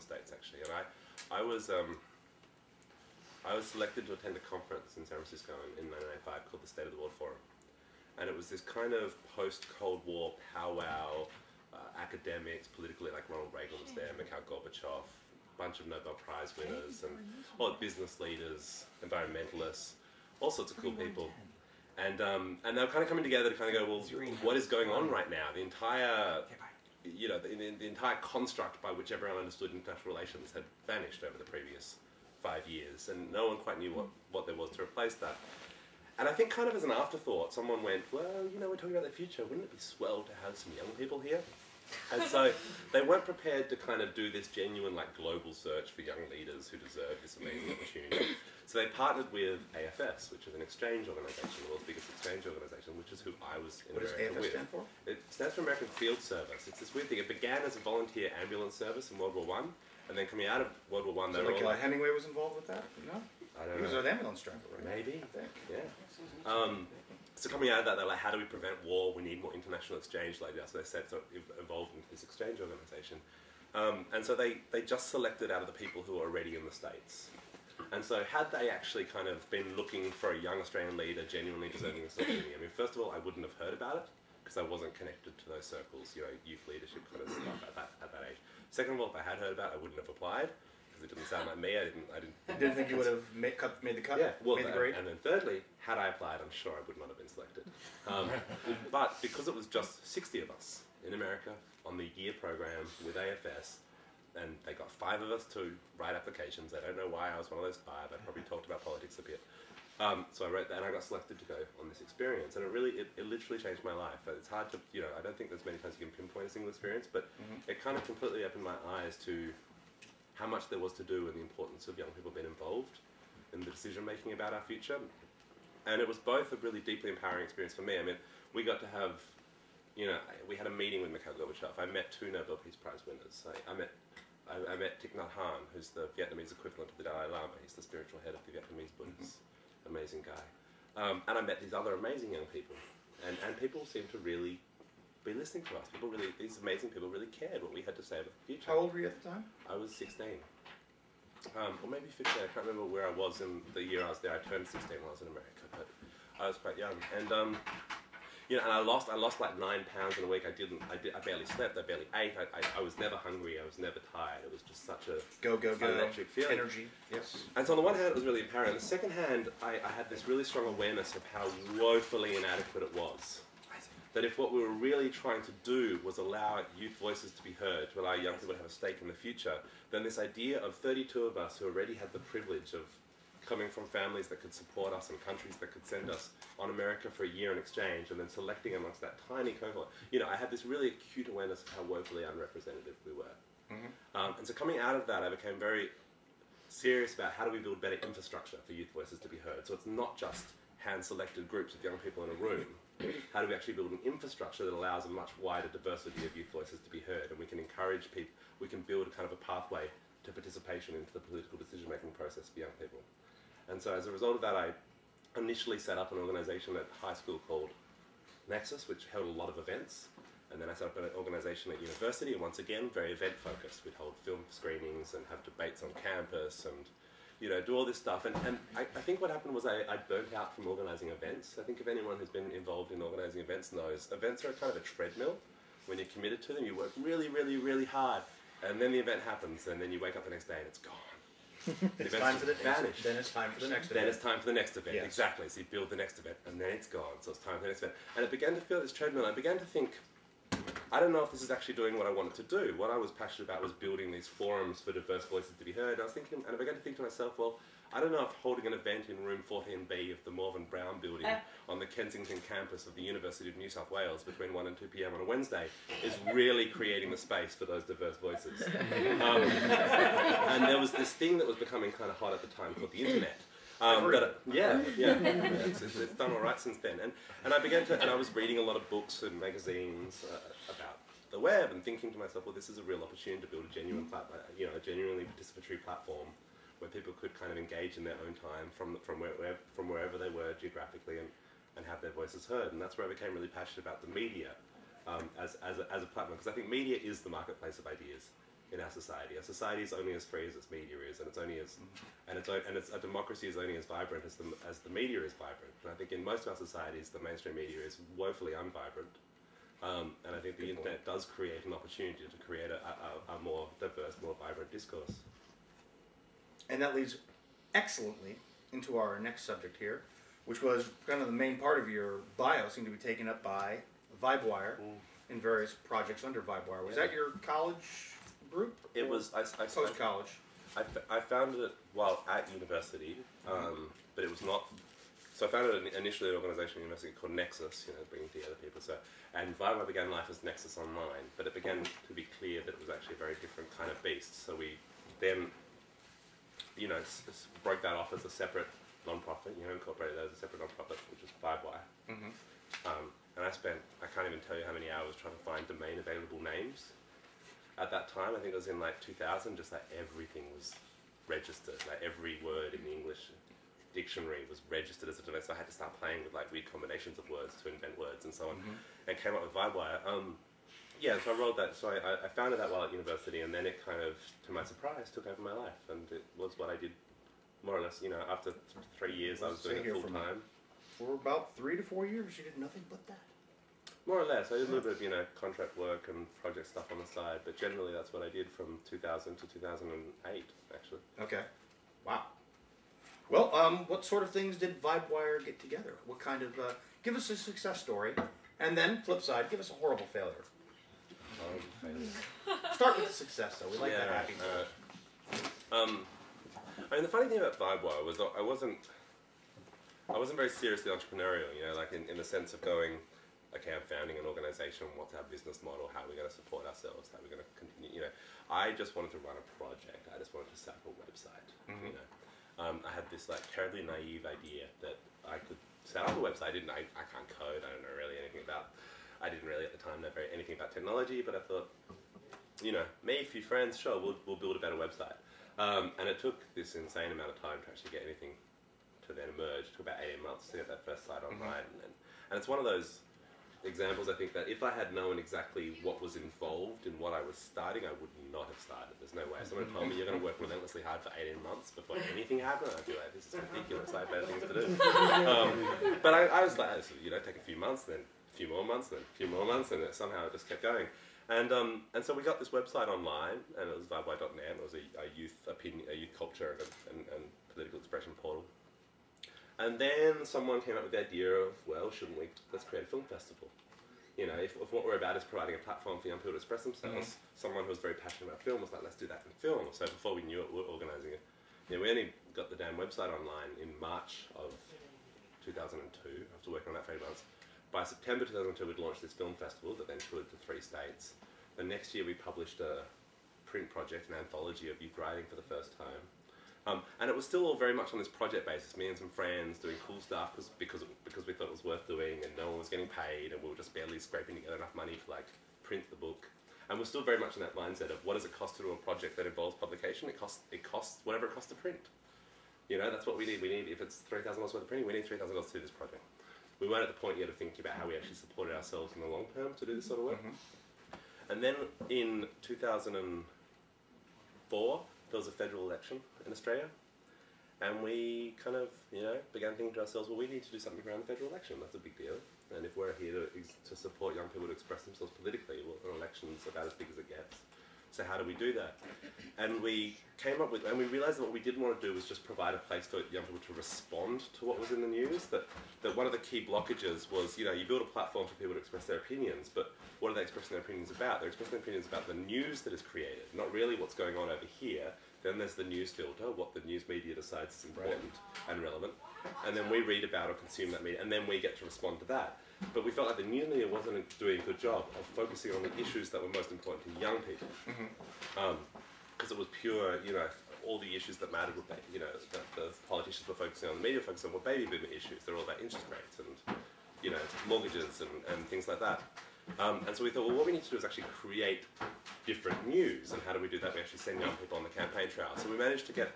States actually, and I was selected to attend a conference in San Francisco in 1995 called the State of the World Forum, and it was this kind of post-Cold War powwow, academics, politically, like Ronald Reagan was there, Mikhail Gorbachev, a bunch of Nobel Prize winners, and all the business leaders, environmentalists, all sorts of cool people. And they were kind of coming together to kind of go, well, what is going on right now? The entire, you know, the entire construct by which everyone understood international relations had vanished over the previous 5 years, and no one quite knew what there was to replace that. And I think kind of as an afterthought, someone went, well, you know, we're talking about the future, wouldn't it be swell to have some young people here? And so they weren't prepared to kind of do this genuine, like, global search for young leaders who deserve this amazing opportunity. So they partnered with AFS, which is an exchange organisation, the world's biggest exchange organisation, which is who I was in America with. What does AFS stand for? It stands for American Field Service. It's this weird thing. It began as a volunteer ambulance service in World War I, and then coming out of World War I, they were all like... Hemingway was involved with that? No? I don't know. He was an ambulance driver, right? Maybe. I think. Yeah. So coming out of that, they're like, how do we prevent war? We need more international exchange like that. So they set evolved into this exchange organisation. And so they just selected out of the people who are already in the States. And so had they actually kind of been looking for a young Australian leader genuinely deserving this opportunity, I mean, first of all, I wouldn't have heard about it because I wasn't connected to those circles, you know, youth leadership kind of stuff at that age. Second of all, if I had heard about it, I wouldn't have applied because it didn't sound like me. I didn't think you would have made the cut? Yeah, well, made the grade? And then thirdly, had I applied, I'm sure I would not have been selected. But because it was just 60 of us in America on the year program with AFS, and they got 5 of us to write applications. I don't know why I was one of those 5. I probably talked about politics a bit. So I wrote that, and I got selected to go on this experience, and it literally changed my life. It's hard to, you know, I don't think there's many times you can pinpoint a single experience, but it kind of completely opened my eyes to how much there was to do and the importance of young people being involved in the decision making about our future. And it was both a really deeply empowering experience for me. I mean, we got to have, you know, we had a meeting with Mikhail Gorbachev. I met 2 Nobel Peace Prize winners. I met Thich Nhat Hanh, who's the Vietnamese equivalent of the Dalai Lama. He's the spiritual head of the Vietnamese Buddhists. Amazing guy. And I met these other amazing young people. And people seemed to really be listening to us. These amazing people really cared what we had to say about the future. How old were you at the time? I was 16. Or maybe 15. I can't remember where I was in the year I was there. I turned 16 when I was in America, but I was quite young. And you know, and I lost like 9 pounds in a week. I barely slept. I barely ate. I was never hungry. I was never tired. It was just such a electric feeling. Energy. Yes. And so on the one hand, it was really empowering. On the second hand, I had this really strong awareness of how woefully inadequate it was. That if what we were really trying to do was allow youth voices to be heard, to allow young people to have a stake in the future, then this idea of 32 of us who already had the privilege of coming from families that could support us and countries that could send us on America for a year in exchange, and then selecting amongst that tiny cohort, you know, I had this really acute awareness of how woefully unrepresentative we were. And so coming out of that, I became very serious about how do we build better infrastructure for youth voices to be heard. So it's not just hand-selected groups of young people in a room. How do we actually build an infrastructure that allows a much wider diversity of youth voices to be heard, and we can encourage people, we can build a kind of a pathway to participation into the political decision-making process for young people. And so as a result of that, I initially set up an organisation at high school called Nexus, which held a lot of events, and then I set up an organisation at university, and once again, very event-focused. We'd hold film screenings and have debates on campus and, you know, do all this stuff. And I think what happened was I burnt out from organising events. I think if anyone who's been involved in organising events knows, events are kind of a treadmill. When you're committed to them, you work really, really, really hard, and then the event happens, and then you wake up the next day and it's gone. It's time for the vanish. Then it's time for the next event. Then it's time for the next event, yes. Exactly. So you build the next event, and then it's gone, so it's time for the next event. And I began to feel this treadmill. I began to think, I don't know if this is actually doing what I wanted to do. What I was passionate about was building these forums for diverse voices to be heard. I was thinking, and I began to think to myself, well, I don't know if holding an event in room 14B of the Morven Brown building on the Kensington campus of the University of New South Wales between 1 and 2 p.m. on a Wednesday is really creating the space for those diverse voices. And there was this thing that was becoming kind of hot at the time called the internet. It's done all right since then. And I began to, and I was reading a lot of books and magazines about the web and thinking to myself, well, this is a real opportunity to build a genuine platform, you know, a genuinely participatory platform where people could kind of engage in their own time from wherever they were geographically and have their voices heard. And that's where I became really passionate about the media as a platform, because I think media is the marketplace of ideas. in our society. Our society is only as free as its media is, and it's only as and a democracy is only as vibrant as the media is vibrant. And I think in most of our societies, the mainstream media is woefully unvibrant. And I think the internet does create an opportunity to create a more diverse, more vibrant discourse. And that leads excellently into our next subject here, which was kind of the main part of your bio, seemed to be taken up by VibeWire in various projects under VibeWire. Was that your college group? It was. Post-college. I founded it while at university, but it was not. So I founded initially an organisation at university called Nexus, bringing together people. And VibeWire began life as Nexus Online, but it began to be clear that it was actually a very different kind of beast. So we then, broke that off as a separate non-profit, incorporated that as a separate non-profit, which was VibeWire. And I can't even tell you how many hours trying to find domain available names. At that time, I think it was in 2000, just everything was registered, every word in the English dictionary was registered as a domain, so I had to start playing with weird combinations of words to invent words and so on, and came up with VibeWire. So I rolled that. So I founded that while at university, and then it kind of, to my surprise, took over my life, and it was what I did more or less. After 3 years, I was doing it full time. For about 3 to 4 years, you did nothing but that. More or less. I did a little bit of contract work and project stuff on the side, but generally that's what I did from 2000 to 2008, actually. Okay. Wow. Well, what sort of things did VibeWire get together? What kind of, give us a success story, and then, flip side, give us a horrible failure. Horrible failure. Start with the success, though. We like that happy. The funny thing about VibeWire was that I wasn't very seriously entrepreneurial, in the sense of going, okay, I'm founding an organisation, what's our business model, how are we going to support ourselves, how are we going to continue, I just wanted to run a project, I just wanted to set up a website, I had this terribly naive idea that I could set up a website. I can't code. I don't know really anything about. I didn't really at the time know anything about technology. But I thought, me, a few friends, sure, we'll build a better website. And it took this insane amount of time to actually get anything to then emerge. It took about 18 months to get that first site online. And it's one of those examples, I think, that if I had known exactly what was involved in what I was starting, I would not have started. There's no way. If someone told me you're going to work relentlessly hard for 18 months before anything happened, I'd be like, this is ridiculous. I have better things to do. But I was like, take a few months, then a few more months, then a few more months, and somehow it just kept going. And so we got this website online, and it was vibewire.net. It was a youth culture and political expression portal. And then someone came up with the idea of, well, let's create a film festival. If what we're about is providing a platform for young people to express themselves, someone who was very passionate about film was like, let's do that in film. So before we knew it, we were organising it. We only got the damn website online in March of 2002, after working on that for 8 months. By September 2002, we'd launched this film festival that then toured to 3 states. The next year, we published a print project, an anthology of youth writing for the first time. And it was still all very much on this project basis, me and some friends doing cool stuff because we thought it was worth doing, and no one was getting paid, and we were just barely scraping together enough money to print the book. And we're still very much in that mindset of what does it cost to do a project that involves publication? It costs whatever it costs to print. That's what we need. If it's $3,000 worth of printing, we need $3,000 to do this project. We weren't at the point yet of thinking about how we actually supported ourselves in the long term to do this sort of work. And then in 2004, there was a federal election in Australia, and we kind of, began thinking to ourselves, well, we need to do something around the federal election. That's a big deal. And if we're here to support young people to express themselves politically, well, an election's about as big as it gets. So how do we do that? And we came up with, and we realised that what we didn't want to do was just provide a place for young people to respond to what was in the news. That one of the key blockages was, you build a platform for people to express their opinions, but what are they expressing their opinions about? They're expressing their opinions about the news that is created, not really what's going on over here. Then there's the news filter, what the news media decides is important and relevant. And then we read about or consume that media, and then we get to respond to that. But we felt like the news media wasn't doing a good job of focusing on the issues that were most important to young people. Because it was pure, all the issues that mattered, that the politicians were focusing on, the media were focusing on were baby boomer issues. They're all about interest rates and, mortgages and things like that. And so we thought, well, what we need to do is actually create different news. And how do we do that? We actually send young people on the campaign trail. So we managed to get